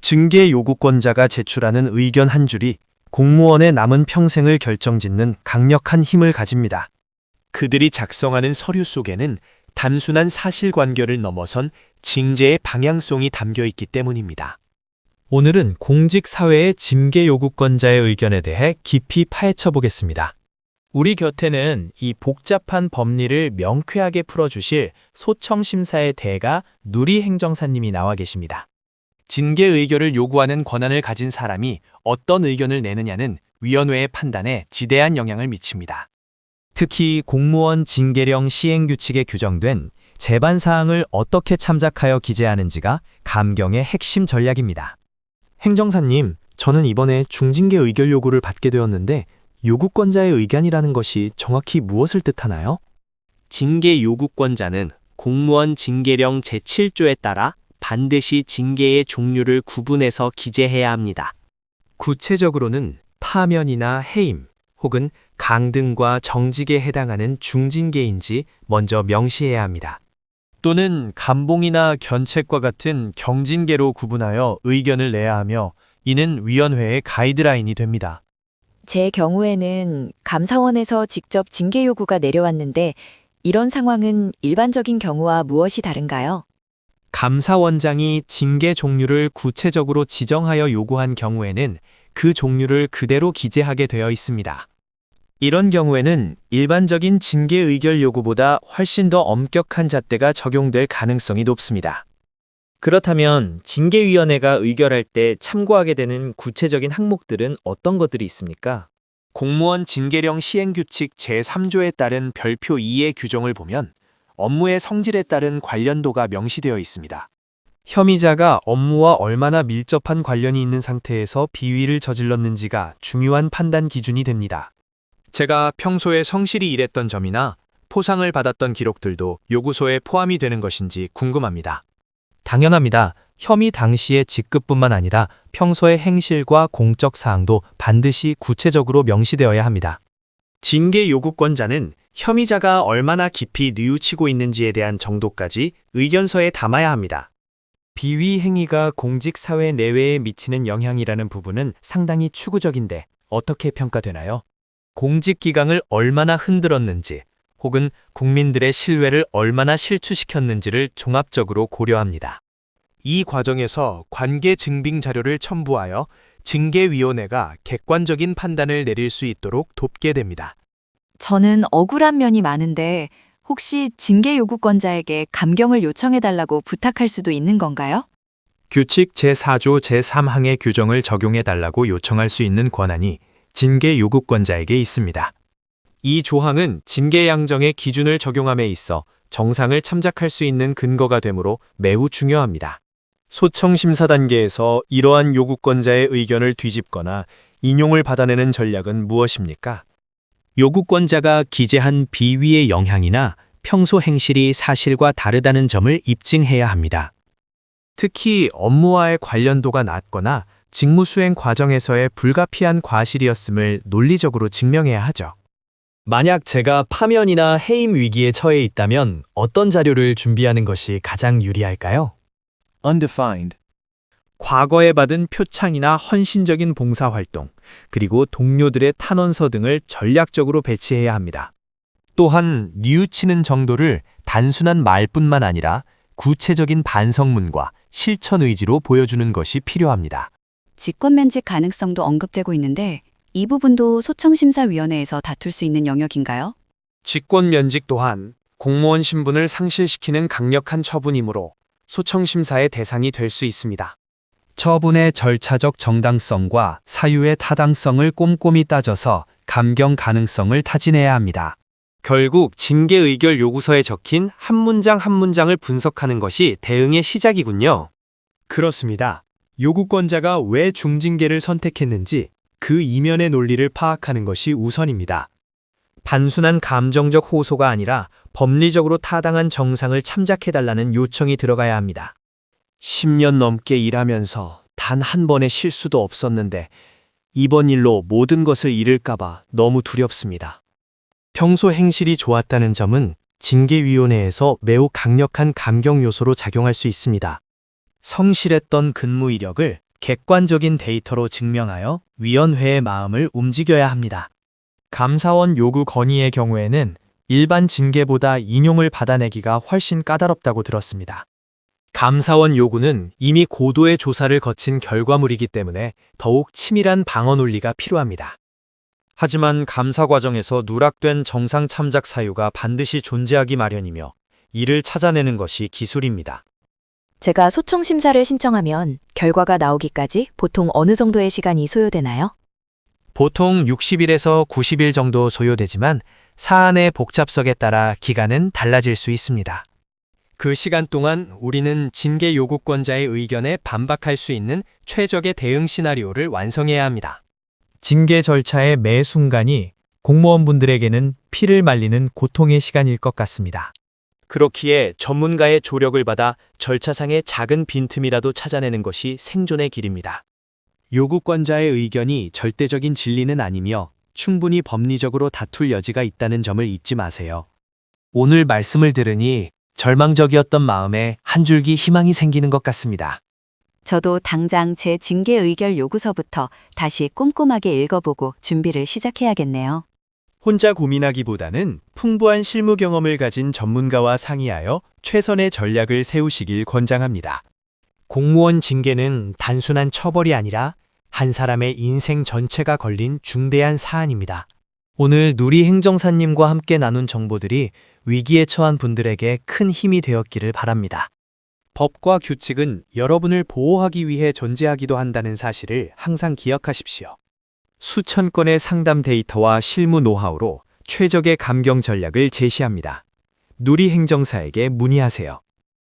징계 요구권자가 제출하는 의견 한 줄이 공무원의 남은 평생을 결정짓는 강력한 힘을 가집니다. 그들이 작성하는 서류 속에는 단순한 사실관계를 넘어선 징계의 방향성이 담겨 있기 때문입니다. 오늘은 공직사회의 징계 요구권자의 의견에 대해 깊이 파헤쳐 보겠습니다. 우리 곁에는 이 복잡한 법리를 명쾌하게 풀어주실 소청심사의 대가 누리 행정사님이 나와 계십니다. 징계 의결을 요구하는 권한을 가진 사람이 어떤 의견을 내느냐는 위원회의 판단에 지대한 영향을 미칩니다. 특히 공무원 징계령 시행규칙에 규정된 재반사항을 어떻게 참작하여 기재하는지가 감경의 핵심 전략입니다. 행정사님, 저는 이번에 중징계 의결 요구를 받게 되었는데 요구권자의 의견이라는 것이 정확히 무엇을 뜻하나요? 징계 요구권자는 공무원 징계령 제7조에 따라 반드시 징계의 종류를 구분해서 기재해야 합니다. 구체적으로는 파면이나 해임 혹은 강등과 정직에 해당하는 중징계인지 먼저 명시해야 합니다. 또는 감봉이나 견책과 같은 경징계로 구분하여 의견을 내야 하며 이는 위원회의 가이드라인이 됩니다. 제 경우에는 감사원에서 직접 징계 요구가 내려왔는데 이런 상황은 일반적인 경우와 무엇이 다른가요? 감사원장이 징계 종류를 구체적으로 지정하여 요구한 경우에는 그 종류를 그대로 기재하게 되어 있습니다. 이런 경우에는 일반적인 징계 의결 요구보다 훨씬 더 엄격한 잣대가 적용될 가능성이 높습니다. 그렇다면 징계위원회가 의결할 때 참고하게 되는 구체적인 항목들은 어떤 것들이 있습니까? 공무원 징계령 시행규칙 제3조에 따른 별표 2의 규정을 보면 업무의 성질에 따른 관련도가 명시되어 있습니다. 혐의자가 업무와 얼마나 밀접한 관련이 있는 상태에서 비위를 저질렀는지가 중요한 판단 기준이 됩니다. 제가 평소에 성실히 일했던 점이나 포상을 받았던 기록들도 요구서에 포함이 되는 것인지 궁금합니다. 당연합니다. 혐의 당시의 직급뿐만 아니라 평소의 행실과 공적 사항도 반드시 구체적으로 명시되어야 합니다. 징계 요구권자는 혐의자가 얼마나 깊이 뉘우치고 있는지에 대한 정도까지 의견서에 담아야 합니다. 비위 행위가 공직사회 내외에 미치는 영향이라는 부분은 상당히 추구적인데 어떻게 평가되나요? 공직기강을 얼마나 흔들었는지 혹은 국민들의 신뢰를 얼마나 실추시켰는지를 종합적으로 고려합니다. 이 과정에서 관계 증빙 자료를 첨부하여 징계위원회가 객관적인 판단을 내릴 수 있도록 돕게 됩니다. 저는 억울한 면이 많은데 혹시 징계 요구권자에게 감경을 요청해달라고 부탁할 수도 있는 건가요? 규칙 제4조 제3항의 규정을 적용해달라고 요청할 수 있는 권한이 징계 요구권자에게 있습니다. 이 조항은 징계 양정의 기준을 적용함에 있어 정상을 참작할 수 있는 근거가 되므로 매우 중요합니다. 소청심사 단계에서 이러한 요구권자의 의견을 뒤집거나 인용을 받아내는 전략은 무엇입니까? 요구권자가 기재한 비위의 영향이나 평소 행실이 사실과 다르다는 점을 입증해야 합니다. 특히 업무와의 관련도가 낮거나 직무 수행 과정에서의 불가피한 과실이었음을 논리적으로 증명해야 하죠. 만약 제가 파면이나 해임 위기에 처해 있다면 어떤 자료를 준비하는 것이 가장 유리할까요? Undefined. 과거에 받은 표창이나 헌신적인 봉사활동, 그리고 동료들의 탄원서 등을 전략적으로 배치해야 합니다. 또한 뉘우치는 정도를 단순한 말뿐만 아니라 구체적인 반성문과 실천 의지로 보여주는 것이 필요합니다. 직권면직 가능성도 언급되고 있는데 이 부분도 소청심사위원회에서 다툴 수 있는 영역인가요? 직권면직 또한 공무원 신분을 상실시키는 강력한 처분이므로 소청심사의 대상이 될 수 있습니다. 처분의 절차적 정당성과 사유의 타당성을 꼼꼼히 따져서 감경 가능성을 타진해야 합니다. 결국 징계 의결 요구서에 적힌 한 문장 한 문장을 분석하는 것이 대응의 시작이군요. 그렇습니다. 요구권자가 왜 중징계를 선택했는지 그 이면의 논리를 파악하는 것이 우선입니다. 단순한 감정적 호소가 아니라 법리적으로 타당한 정상을 참작해달라는 요청이 들어가야 합니다. 10년 넘게 일하면서 단 한 번의 실수도 없었는데 이번 일로 모든 것을 잃을까봐 너무 두렵습니다. 평소 행실이 좋았다는 점은 징계위원회에서 매우 강력한 감경 요소로 작용할 수 있습니다. 성실했던 근무 이력을 객관적인 데이터로 증명하여 위원회의 마음을 움직여야 합니다. 감사원 요구 건의의 경우에는 일반 징계보다 인용을 받아내기가 훨씬 까다롭다고 들었습니다. 감사원 요구는 이미 고도의 조사를 거친 결과물이기 때문에 더욱 치밀한 방어 논리가 필요합니다. 하지만 감사 과정에서 누락된 정상 참작 사유가 반드시 존재하기 마련이며 이를 찾아내는 것이 기술입니다. 제가 소청 심사를 신청하면 결과가 나오기까지 보통 어느 정도의 시간이 소요되나요? 보통 60일에서 90일 정도 소요되지만 사안의 복잡성에 따라 기간은 달라질 수 있습니다. 그 시간 동안 우리는 징계 요구권자의 의견에 반박할 수 있는 최적의 대응 시나리오를 완성해야 합니다. 징계 절차의 매 순간이 공무원분들에게는 피를 말리는 고통의 시간일 것 같습니다. 그렇기에 전문가의 조력을 받아 절차상의 작은 빈틈이라도 찾아내는 것이 생존의 길입니다. 요구권자의 의견이 절대적인 진리는 아니며 충분히 법리적으로 다툴 여지가 있다는 점을 잊지 마세요. 오늘 말씀을 들으니 절망적이었던 마음에 한 줄기 희망이 생기는 것 같습니다. 저도 당장 제 징계 의결 요구서부터 다시 꼼꼼하게 읽어보고 준비를 시작해야겠네요. 혼자 고민하기보다는 풍부한 실무 경험을 가진 전문가와 상의하여 최선의 전략을 세우시길 권장합니다. 공무원 징계는 단순한 처벌이 아니라 한 사람의 인생 전체가 걸린 중대한 사안입니다. 오늘 누리 행정사님과 함께 나눈 정보들이 위기에 처한 분들에게 큰 힘이 되었기를 바랍니다. 법과 규칙은 여러분을 보호하기 위해 존재하기도 한다는 사실을 항상 기억하십시오. 수천 건의 상담 데이터와 실무 노하우로 최적의 감경 전략을 제시합니다. 누리 행정사에게 문의하세요.